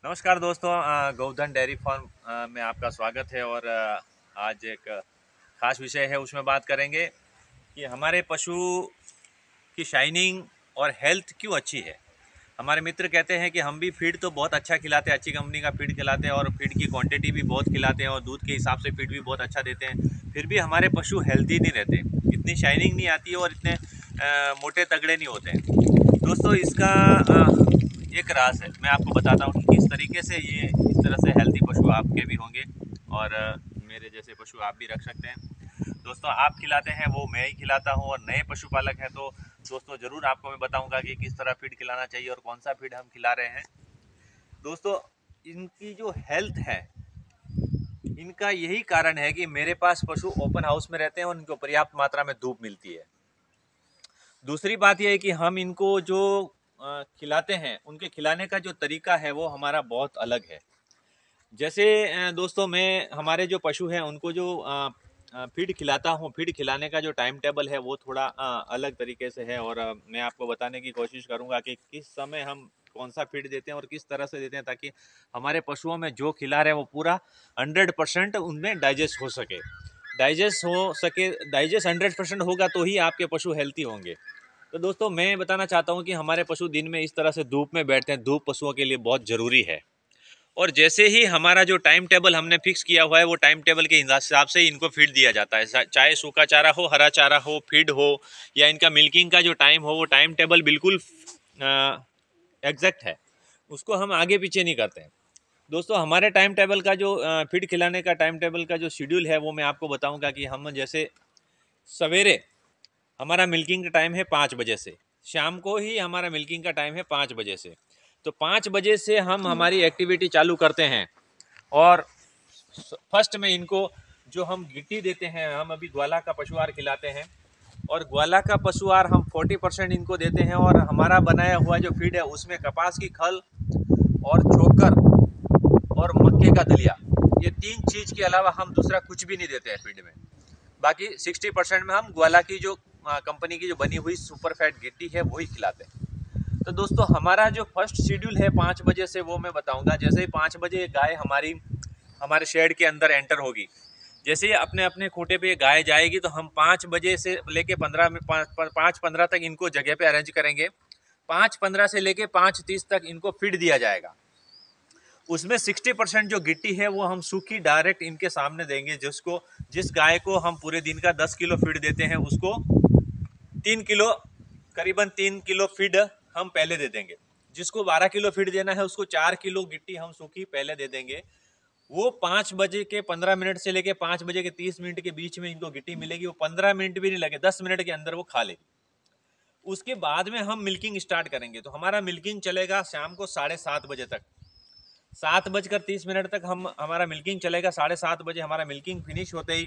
नमस्कार दोस्तों, गोधन dairy farm में आपका स्वागत है। और आज एक खास विषय है, उसमें बात करेंगे कि हमारे पशु की शाइनिंग और हेल्थ क्यों अच्छी है। हमारे मित्र कहते हैं कि हम भी फीड तो बहुत अच्छा खिलाते हैं, अच्छी कंपनी का फीड खिलाते हैं और फीड की क्वांटिटी भी बहुत खिलाते हैं और दूध के हिसाब से फीड भी बहुत अच्छा देते हैं, फिर भी हमारे पशु हेल्दी नहीं रहते, इतनी शाइनिंग नहीं आती है और इतने मोटे तगड़े नहीं होते हैं। दोस्तों, इसका एक राज है, मैं आपको बताता हूँ कि किस तरीके से ये इस तरह से हेल्दी पशु आपके भी होंगे और मेरे जैसे पशु आप भी रख सकते हैं। दोस्तों, आप खिलाते हैं वो मैं ही खिलाता हूँ और नए पशुपालक हैं तो दोस्तों ज़रूर आपको मैं बताऊंगा कि किस तरह फीड खिलाना चाहिए और कौन सा फीड हम खिला रहे हैं। दोस्तों, इनकी जो हेल्थ है, इनका यही कारण है कि मेरे पास पशु ओपन हाउस में रहते हैं और इनको पर्याप्त मात्रा में धूप मिलती है। दूसरी बात यह है कि हम इनको जो खिलाते हैं, उनके खिलाने का जो तरीका है वो हमारा बहुत अलग है। जैसे दोस्तों, मैं हमारे जो पशु हैं उनको जो फीड खिलाता हूँ, फीड खिलाने का जो टाइम टेबल है वो थोड़ा अलग तरीके से है और मैं आपको बताने की कोशिश करूँगा कि किस समय हम कौन सा फीड देते हैं और किस तरह से देते हैं, ताकि हमारे पशुओं में जो खिला रहे हैं वो पूरा 100% उनमें डाइजेस्ट हो सके। डाइजेस्ट 100% होगा तो ही आपके पशु हेल्थी होंगे। तो दोस्तों, मैं बताना चाहता हूँ कि हमारे पशु दिन में इस तरह से धूप में बैठते हैं, धूप पशुओं के लिए बहुत ज़रूरी है। और जैसे ही हमारा जो टाइम टेबल हमने फिक्स किया हुआ है, वो टाइम टेबल के हिसाब से इनको फीड दिया जाता है, चाहे सूखा चारा हो, हरा चारा हो, फीड हो या इनका मिल्किंग का जो टाइम हो, वो टाइम टेबल बिल्कुल एग्जैक्ट है, उसको हम आगे पीछे नहीं करते हैं। दोस्तों, हमारे टाइम टेबल का जो फीड खिलाने का टाइम टेबल का जो शेड्यूल है वो मैं आपको बताऊंगा कि हम जैसे सवेरे हमारा मिल्किंग का टाइम है 5 बजे से, शाम को ही हमारा मिल्किंग का टाइम है 5 बजे से। तो 5 बजे से हम हमारी एक्टिविटी चालू करते हैं और फर्स्ट में इनको जो हम गिट्टी देते हैं, हम अभी ग्वाला का पशुआहार खिलाते हैं और ग्वाला का पशुआहार हम 40% इनको देते हैं और हमारा बनाया हुआ जो फीड है उसमें कपास की खल और चोकर और मक्के का दलिया, ये 3 चीज़ के अलावा हम दूसरा कुछ भी नहीं देते हैं फीड में। बाकी 60% में हम ग्वाला की जो कंपनी की जो बनी हुई सुपर फैट गिट्टी है वही खिलाते हैं। तो दोस्तों, हमारा जो फर्स्ट शेड्यूल है 5 बजे से, वो मैं बताऊंगा। जैसे ही 5 बजे गाय हमारी हमारे शेड के अंदर एंटर होगी, जैसे ही अपने अपने खूंटे पे गाय जाएगी, तो हम 5 बजे से लेके 5:15 तक इनको जगह पे अरेंज करेंगे। 5:15 से लेके 5:30 तक इनको फीड दिया जाएगा। उसमें 60% जो गिट्टी है वो हम सूखी डायरेक्ट इनके सामने देंगे। जिस गाय को हम पूरे दिन का 10 किलो फीड देते हैं, उसको 3 किलो, करीबन 3 किलो फीड हम पहले दे देंगे। जिसको 12 किलो फीड देना है, उसको 4 किलो गिट्टी हम सूखी पहले दे देंगे। वो 5 बजे के 15 मिनट से लेके 5 बजे के 30 मिनट के बीच में इनको गिट्टी मिलेगी। वो 15 मिनट भी नहीं लगे, 10 मिनट के अंदर वो खा लेगी। उसके बाद में हम मिल्किंग स्टार्ट करेंगे। तो हमारा मिल्किंग चलेगा शाम को 7:30 बजे तक। 7:30 तक हमारा मिल्किंग चलेगा। 7:30 बजे हमारा मिल्किंग फिनिश होते ही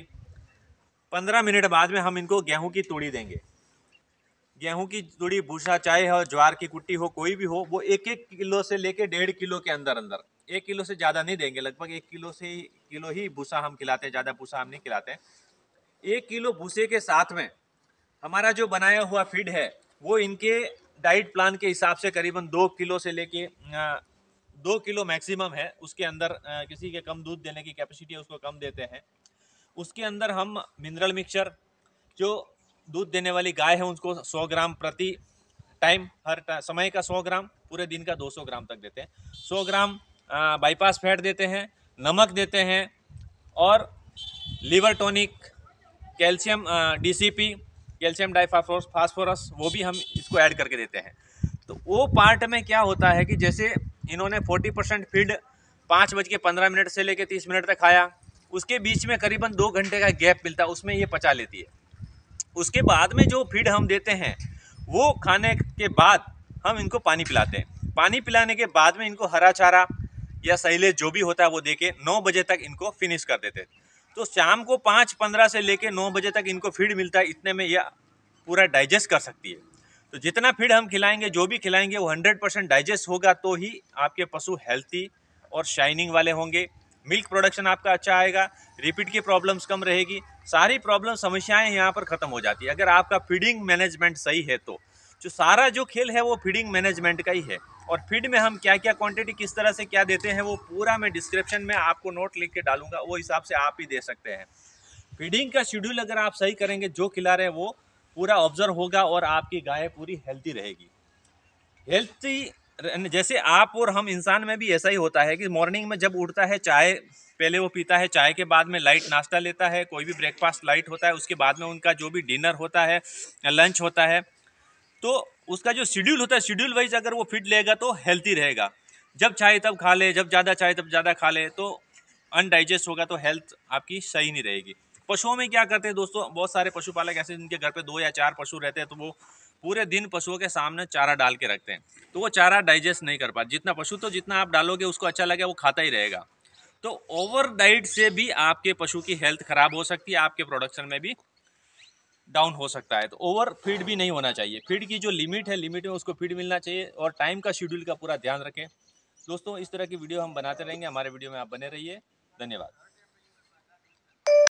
15 मिनट बाद में हम इनको गेहूं की तूड़ी देंगे। गेहूं की तूड़ी, भूसा, चाहे हो ज्वार की कुट्टी हो, कोई भी हो, वो 1-1 किलो से लेके 1.5 किलो के अंदर अंदर, 1 किलो से ज़्यादा नहीं देंगे, लगभग 1 किलो ही भूसा हम खिलाते हैं, ज़्यादा भूसा हम नहीं खिलाते हैं। 1 किलो भूसे के साथ में हमारा जो बनाया हुआ फीड है वो इनके डाइट प्लान के हिसाब से करीबन 2 किलो से लेके 2 किलो मैक्सिमम है। उसके अंदर किसी के कम दूध देने की कैपेसिटी है, उसको कम देते हैं। उसके अंदर हम मिनरल मिक्सचर, जो दूध देने वाली गाय है उसको 100 ग्राम प्रति टाइम, हर समय का 100 ग्राम, पूरे दिन का 200 ग्राम तक देते हैं। 100 ग्राम बाईपास फैट देते हैं, नमक देते हैं और liver tonic, calcium DCP, calcium diphosphorus, वो भी हम इसको ऐड करके देते हैं। तो वो पार्ट में क्या होता है कि जैसे इन्होंने 40% फीड 5:15 से लेकर 30 मिनट तक खाया, उसके बीच में करीबन 2 घंटे का गैप मिलता है, उसमें ये पचा लेती है। उसके बाद में जो फीड हम देते हैं, वो खाने के बाद हम इनको पानी पिलाते हैं। पानी पिलाने के बाद में इनको हरा चारा या सैलेज जो भी होता है वो देके 9 बजे तक इनको फिनिश कर देते हैं। तो शाम को 5:15 से लेके 9 बजे तक इनको फीड मिलता है, इतने में यह पूरा डाइजेस्ट कर सकती है। तो जितना फीड हम खिलाएंगे, जो भी खिलाएंगे, वो 100% डाइजेस्ट होगा तो ही आपके पशु हेल्थी और शाइनिंग वाले होंगे। मिल्क प्रोडक्शन आपका अच्छा आएगा, रिपीट की प्रॉब्लम्स कम रहेगी, सारी प्रॉब्लम समस्याएं यहाँ पर ख़त्म हो जाती है अगर आपका फीडिंग मैनेजमेंट सही है। तो जो सारा जो खेल है वो फीडिंग मैनेजमेंट का ही है। और फीड में हम क्या क्या क्वांटिटी किस तरह से क्या देते हैं वो पूरा मैं डिस्क्रिप्शन में आपको नोट लिख के डालूंगा, वो हिसाब से आप ही दे सकते हैं। फीडिंग का शेड्यूल अगर आप सही करेंगे, जो खिला रहे हैं वो पूरा ऑब्जर्व होगा और आपकी गाय पूरी हेल्थी रहेगी। हेल्थी जैसे आप और हम इंसान में भी ऐसा ही होता है कि मॉर्निंग में जब उठता है चाय पहले वो पीता है, चाय के बाद में लाइट नाश्ता लेता है, कोई भी ब्रेकफास्ट लाइट होता है, उसके बाद में उनका जो भी डिनर होता है, लंच होता है, तो उसका जो शेड्यूल होता है शेड्यूल वाइज अगर वो फिट लेगा तो हेल्थी रहेगा। जब चाहे तब खा ले, जब ज़्यादा चाहे तब ज़्यादा खा ले तो अनडाइजेस्ट होगा, तो हेल्थ आपकी सही नहीं रहेगी। पशुओं में क्या करते हैं दोस्तों, बहुत सारे पशुपालक ऐसे जिनके घर पे 2 या 4 पशु रहते हैं, तो वो पूरे दिन पशुओं के सामने चारा डाल के रखते हैं, तो वो चारा डाइजेस्ट नहीं कर पाते। जितना पशु तो जितना आप डालोगे उसको अच्छा लगे वो खाता ही रहेगा। तो ओवर डाइट से भी आपके पशु की हेल्थ खराब हो सकती है, आपके प्रोडक्शन में भी डाउन हो सकता है। तो ओवर फीड भी नहीं होना चाहिए, फीड की जो लिमिट है, लिमिट में उसको फीड मिलना चाहिए, और टाइम का शेड्यूल का पूरा ध्यान रखें। दोस्तों इस तरह की वीडियो हम बनाते रहेंगे, हमारे वीडियो में आप बने रहिए। धन्यवाद।